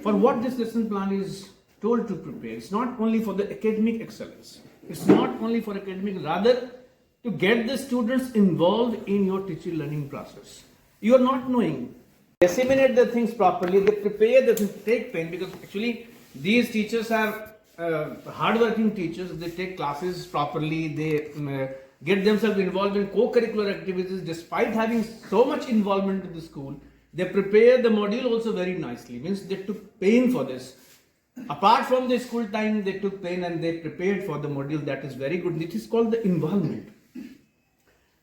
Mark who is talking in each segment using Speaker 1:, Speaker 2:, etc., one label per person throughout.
Speaker 1: for what this lesson plan is told to prepare. It's not only for the academic excellence. It's not only for academic, rather to get the students involved in your teaching learning process. You are not knowing. Disseminate the things properly, they prepare the things, take pain, because actually these teachers are hard-working teachers. They take classes properly, they get themselves involved in co-curricular activities despite having so much involvement in the school. They prepare the module also very nicely, means they took pain for this. Apart from the school time, they took pain and they prepared for the module. That is very good. It is called the involvement.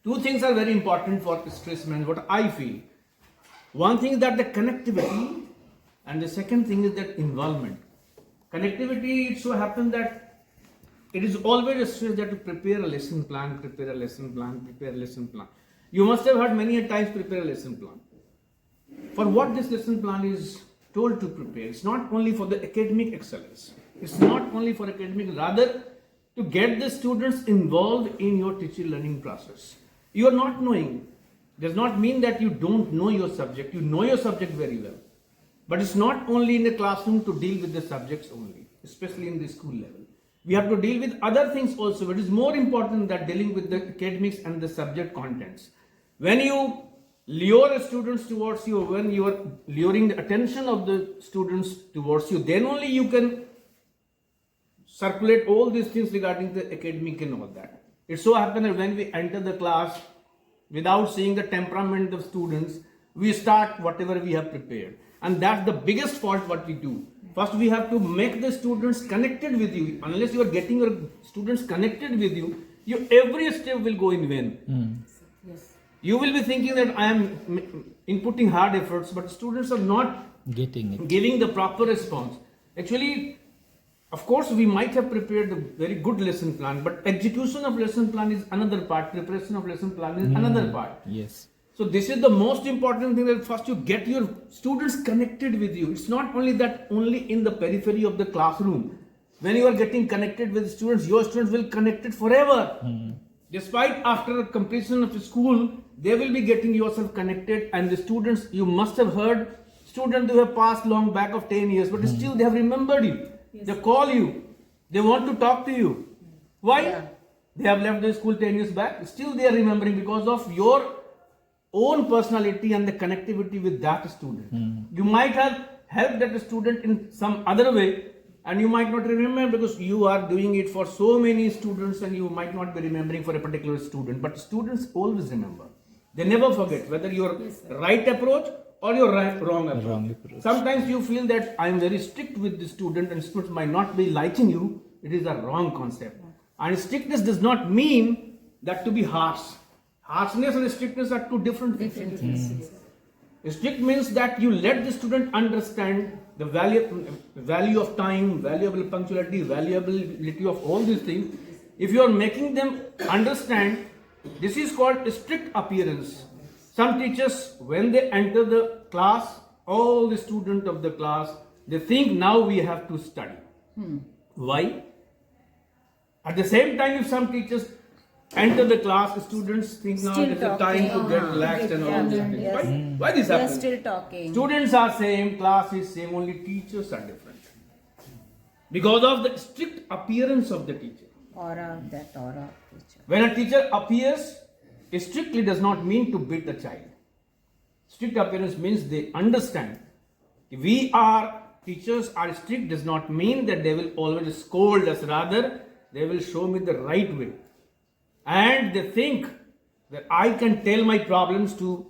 Speaker 1: Two things are very important for stress management, what I feel. One thing is that the connectivity, and the second thing is that involvement. Connectivity, it so happens that it is always a stress that to prepare a lesson plan, prepare a lesson plan, prepare a lesson plan. You must have heard many a times prepare a lesson plan. For what this lesson plan is told to prepare, it's not only for the academic excellence. It's not only for academic, rather to get the students involved in your teaching learning process. You are not knowing does not mean that you don't know your subject. You know your subject very well. But it's not only in the classroom to deal with the subjects only, especially in the school level. We have to deal with other things also. It is more important than dealing with the academics and the subject contents. When you lure students towards you, when you are luring the attention of the students towards you, then only you can circulate all these things regarding the academic and all that. It so happens that when we enter the class, without seeing the temperament of students, we start whatever we have prepared. And that's the biggest fault what we do. First, we have to make the students connected with you. Unless you are getting your students connected with you, your every step will go in vain.
Speaker 2: Yes.
Speaker 1: You will be thinking that I am inputting hard efforts, but students are not giving the proper response. Actually, of course, we might have prepared a very good lesson plan, but execution of lesson plan is another part, preparation of lesson plan is another part.
Speaker 3: Yes.
Speaker 1: So this is the most important thing, that first you get your students connected with you. It's not only that only in the periphery of the classroom. When you are getting connected with students, your students will connect it forever. Despite after completion of school, they will be getting yourself connected, and the students, you must have heard students who have passed long back of 10 years, but still they have remembered you. Yes. They call you. They want to talk to you. Why? Yeah. They have left the school 10 years back. Still they are remembering because of your own personality and the connectivity with that student. You might have helped that student in some other way, and you might not remember because you are doing it for so many students and you might not be remembering for a particular student. But students always remember. They never forget whether your right approach or your wrong approach. Sometimes you feel that I am very strict with the student and students might not be liking you. It is a wrong concept. And strictness does not mean that to be harsh. Harshness and strictness are two different things. Strict means that you let the student understand the value of time, valuable punctuality, valuability of all these things. If you are making them understand, this is called strict appearance. Some teachers, when they enter the class, all the students of the class, they think now we have to study. Why? At the same time, if some teachers enter the class, students think now it is the time to get relaxed and all these things.
Speaker 2: Yes.
Speaker 1: Why this happens?
Speaker 2: Still talking.
Speaker 1: Students are same, class is same, only teachers are different. Because of the strict appearance of the teacher.
Speaker 2: Aura, that aura of teacher.
Speaker 1: When a teacher appears, strictly does not mean to beat a child. Strict appearance means they understand. Teachers are strict does not mean that they will always scold us. Rather, they will show me the right way. And they think that I can tell my problems to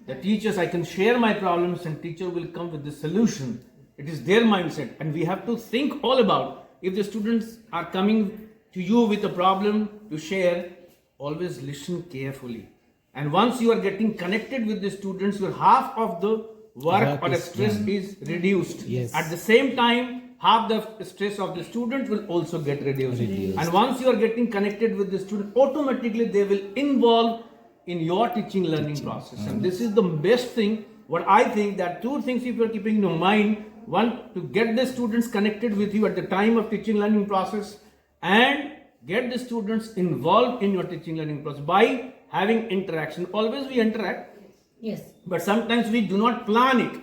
Speaker 1: the teachers, I can share my problems and teacher will come with the solution. It is their mindset. And we have to think all about, if the students are coming to you with a problem to share, always listen carefully. And once you are getting connected with the students, your half of the work or the stress is reduced.
Speaker 3: Yes.
Speaker 1: At the same time, half the stress of the student will also get reduced. And once you are getting connected with the student, automatically they will involve in your teaching learning process. And this is the best thing. What I think that two things if you are keeping in your mind, one, to get the students connected with you at the time of teaching learning process, and get the students involved in your teaching learning process by having interaction. Always we interact.
Speaker 2: Yes.
Speaker 1: But sometimes we do not plan it.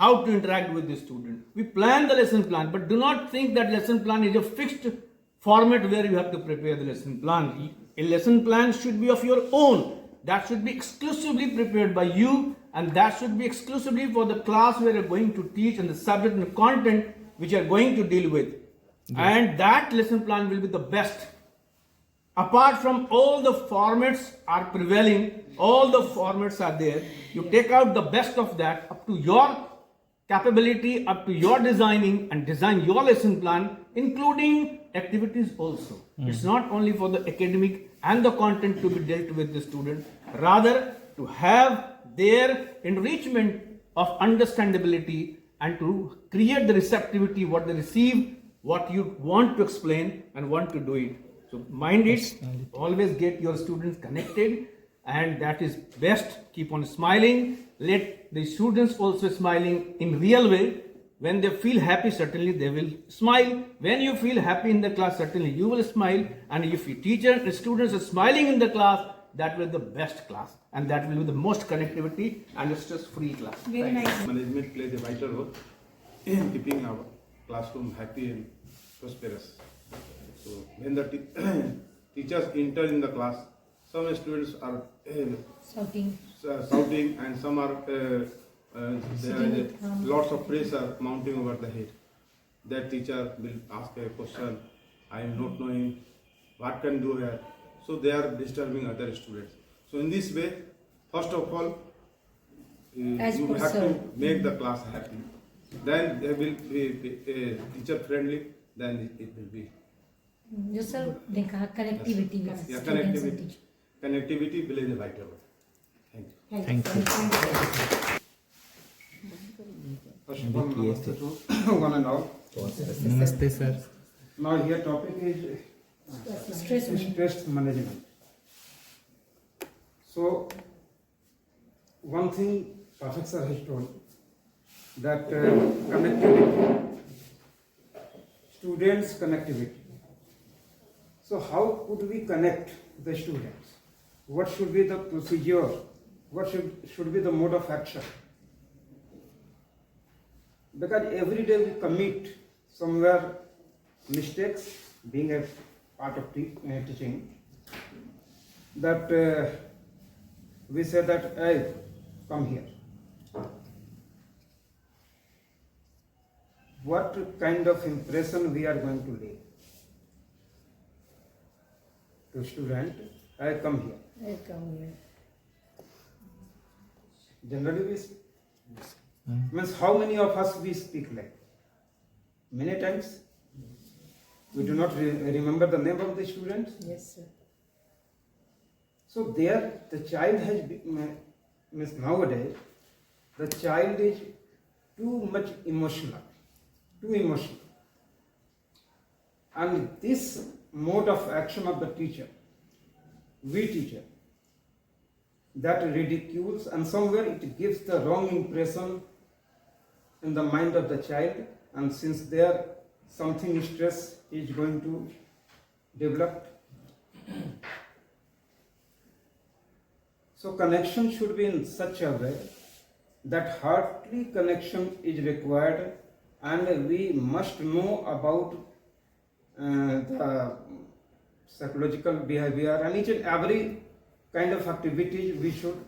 Speaker 1: how to interact with the student. We plan the lesson plan, but do not think that lesson plan is a fixed format where you have to prepare the lesson plan. A lesson plan should be of your own. That should be exclusively prepared by you, and that should be exclusively for the class where you're going to teach and the subject and the content which you're going to deal with. And that lesson plan will be the best. Apart from all the formats are prevailing, all the formats are there. You take out the best of that up to your capability, up to your designing, and design your lesson plan, including activities also. It's not only for the academic and the content to be dealt with the student, rather to have their enrichment of understandability and to create the receptivity, what they receive, what you want to explain and want to do it. So mind it, always get your students connected, and that is best. Keep on smiling. Let the students also smiling in real way. When they feel happy, certainly they will smile. When you feel happy in the class, certainly you will smile. And if your teacher and students are smiling in the class, that will be the best class. And that will be the most connectivity and stress-free class.
Speaker 2: Very nice.
Speaker 3: Management plays a vital role in keeping our classroom happy and prosperous. So when the teachers enter in the class, some students are shouting and some are there is lots of pressure mounting over the head. That teacher will ask a question, I am not knowing what can do here. So they are disturbing other students. So in this way, first of all, you have to make the class happy. Then they will be teacher friendly. Then it will be.
Speaker 4: जो sir ने कहा connectivity में
Speaker 3: Yeah,
Speaker 4: students and
Speaker 3: connectivity.
Speaker 4: teachers.
Speaker 3: Connectivity plays a vital role. Thank you.
Speaker 4: Thank you.
Speaker 5: First of all, namaste to one and all.
Speaker 6: Namaste, sir.
Speaker 5: Now here topic is stress management. So one thing Professor has told that connectivity, students connectivity. So how could we connect the students? What should be the procedure? What should be the mode of action? Because every day we commit somewhere mistakes, being a part of teaching, that we say that, hey, come here. What kind of impression we are going to leave to student? I come here. Generally we means how many of us we speak like? Many times we do not remember the name of the student.
Speaker 4: Yes, sir.
Speaker 5: So there the child has means nowadays the child is too much emotional, too emotional. And this mode of action of the teacher, we teacher, that ridicules and somewhere it gives the wrong impression in the mind of the child, and since there something stress is going to develop. So connection should be in such a way that heartly connection is required, and we must know about the psychological behavior and each and every kind of activities we should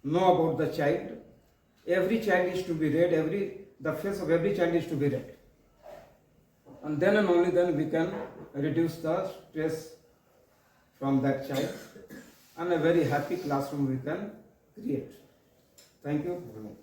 Speaker 5: know about the child. Every child is to be read, the face of every child is to be read. And then and only then we can reduce the stress from that child, and a very happy classroom we can create. Thank you very much.